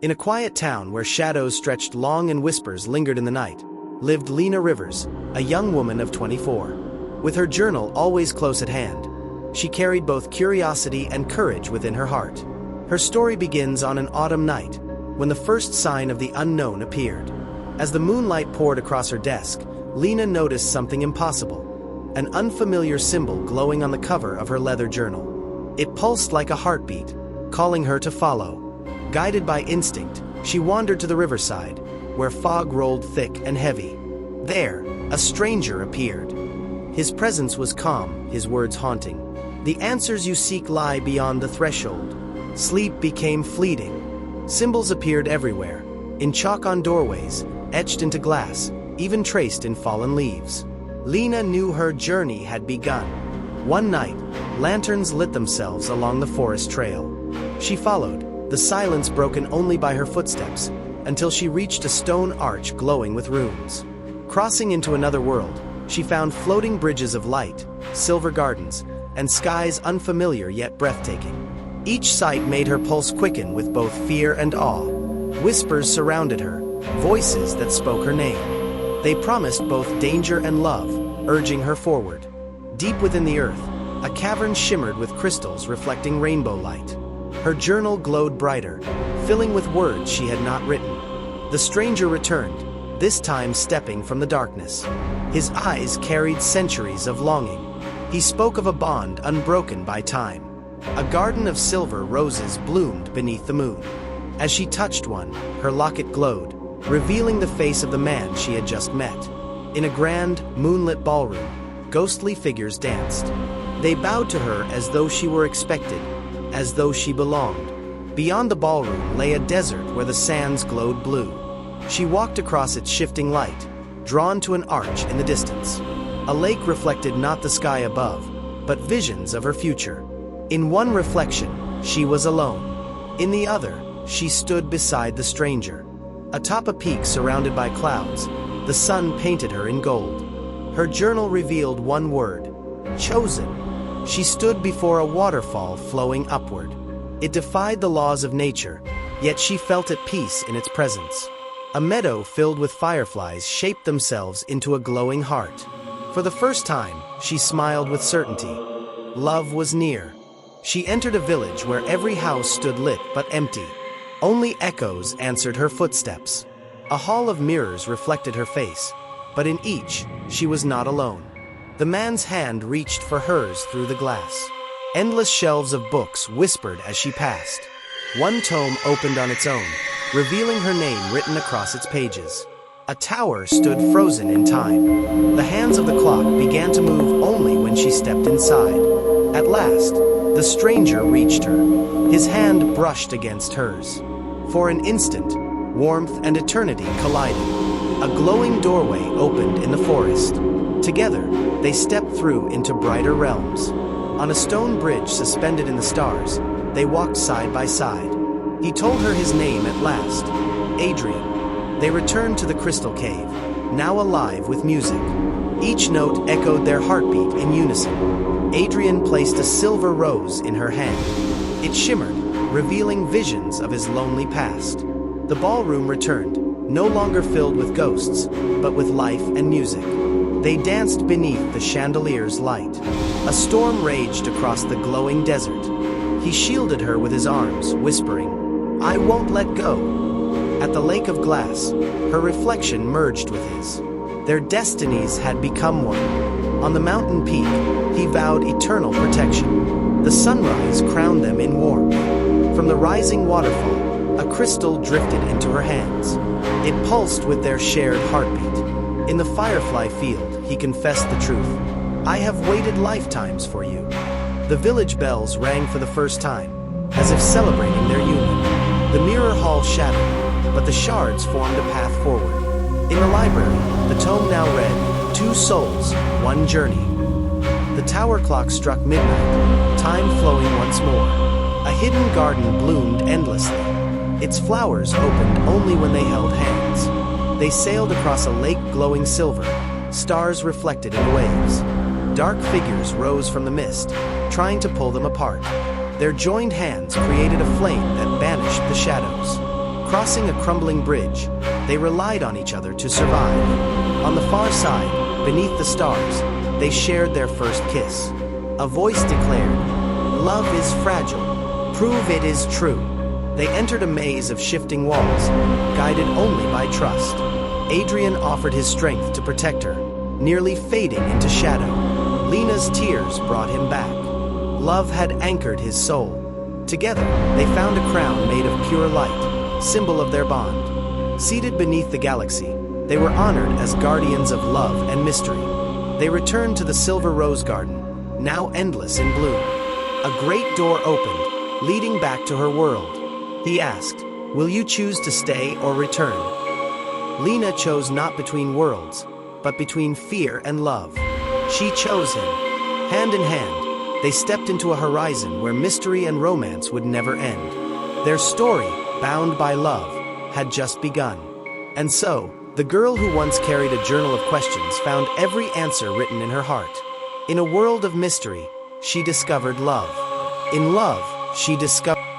In a quiet town where shadows stretched long and whispers lingered in the night, lived Lena Rivers, a young woman of 24. With her journal always close at hand, she carried both curiosity and courage within her heart. Her story begins on an autumn night, when the first sign of the unknown appeared. As the moonlight poured across her desk, Lena noticed something impossible, an unfamiliar symbol glowing on the cover of her leather journal. It pulsed like a heartbeat, calling her to follow. Guided by instinct, she wandered to the riverside, where fog rolled thick and heavy. There, a stranger appeared. His presence was calm, his words haunting. "The answers you seek lie beyond the threshold." Sleep became fleeting. Symbols appeared everywhere, in chalk on doorways, etched into glass, even traced in fallen leaves. Lena knew her journey had begun. One night, lanterns lit themselves along the forest trail. She followed, the silence broken only by her footsteps, until she reached a stone arch glowing with runes. Crossing into another world, she found floating bridges of light, silver gardens, and skies unfamiliar yet breathtaking. Each sight made her pulse quicken with both fear and awe. Whispers surrounded her, voices that spoke her name. They promised both danger and love, urging her forward. Deep within the earth, a cavern shimmered with crystals reflecting rainbow light. Her journal glowed brighter, filling with words she had not written. The stranger returned, this time stepping from the darkness. His eyes carried centuries of longing. He spoke of a bond unbroken by time. A garden of silver roses bloomed beneath the moon. As she touched one, her locket glowed, revealing the face of the man she had just met. In a grand, moonlit ballroom, ghostly figures danced. They bowed to her as though she were expected, as though she belonged. Beyond the ballroom lay a desert where the sands glowed blue. She walked across its shifting light, drawn to an arch in the distance. A lake reflected not the sky above, but visions of her future. In one reflection, she was alone. In the other, she stood beside the stranger. Atop a peak surrounded by clouds, the sun painted her in gold. Her journal revealed one word: chosen. She stood before a waterfall flowing upward. It defied the laws of nature, yet she felt at peace in its presence. A meadow filled with fireflies shaped themselves into a glowing heart. For the first time, she smiled with certainty. Love was near. She entered a village where every house stood lit but empty. Only echoes answered her footsteps. A hall of mirrors reflected her face, but in each, she was not alone. The man's hand reached for hers through the glass. Endless shelves of books whispered as she passed. One tome opened on its own, revealing her name written across its pages. A tower stood frozen in time. The hands of the clock began to move only when she stepped inside. At last, the stranger reached her. His hand brushed against hers. For an instant, warmth and eternity collided. A glowing doorway opened in the forest. Together, they stepped through into brighter realms. On a stone bridge suspended in the stars, they walked side by side. He told her his name at last, Adrian. They returned to the crystal cave, now alive with music. Each note echoed their heartbeat in unison. Adrian placed a silver rose in her hand. It shimmered, revealing visions of his lonely past. The ballroom returned, no longer filled with ghosts, but with life and music. They danced beneath the chandelier's light. A storm raged across the glowing desert. He shielded her with his arms, whispering, "I won't let go." At the lake of glass, her reflection merged with his. Their destinies had become one. On the mountain peak, he vowed eternal protection. The sunrise crowned them in warmth. From the rising waterfall, a crystal drifted into her hands. It pulsed with their shared heartbeat. In the firefly field, he confessed the truth. "I have waited lifetimes for you." The village bells rang for the first time, as if celebrating their union. The mirror hall shattered, but the shards formed a path forward. In the library, the tome now read, "Two souls, one journey." The tower clock struck midnight, time flowing once more. A hidden garden bloomed endlessly. Its flowers opened only when they held hands. They sailed across a lake glowing silver, stars reflected in the waves. Dark figures rose from the mist, trying to pull them apart. Their joined hands created a flame that banished the shadows. Crossing a crumbling bridge, they relied on each other to survive. On the far side, beneath the stars, they shared their first kiss. A voice declared, "Love is fragile. Prove it is true." They entered a maze of shifting walls, guided only by trust. Adrian offered his strength to protect her, nearly fading into shadow. Lena's tears brought him back. Love had anchored his soul. Together, they found a crown made of pure light, symbol of their bond. Seated beneath the galaxy, they were honored as guardians of love and mystery. They returned to the silver rose garden, now endless in bloom. A great door opened, leading back to her world. He asked, "Will you choose to stay or return?" Lena chose not between worlds, but between fear and love. She chose him. Hand in hand, they stepped into a horizon where mystery and romance would never end. Their story, bound by love, had just begun. And so, the girl who once carried a journal of questions found every answer written in her heart. In a world of mystery, she discovered love. In love, she discovered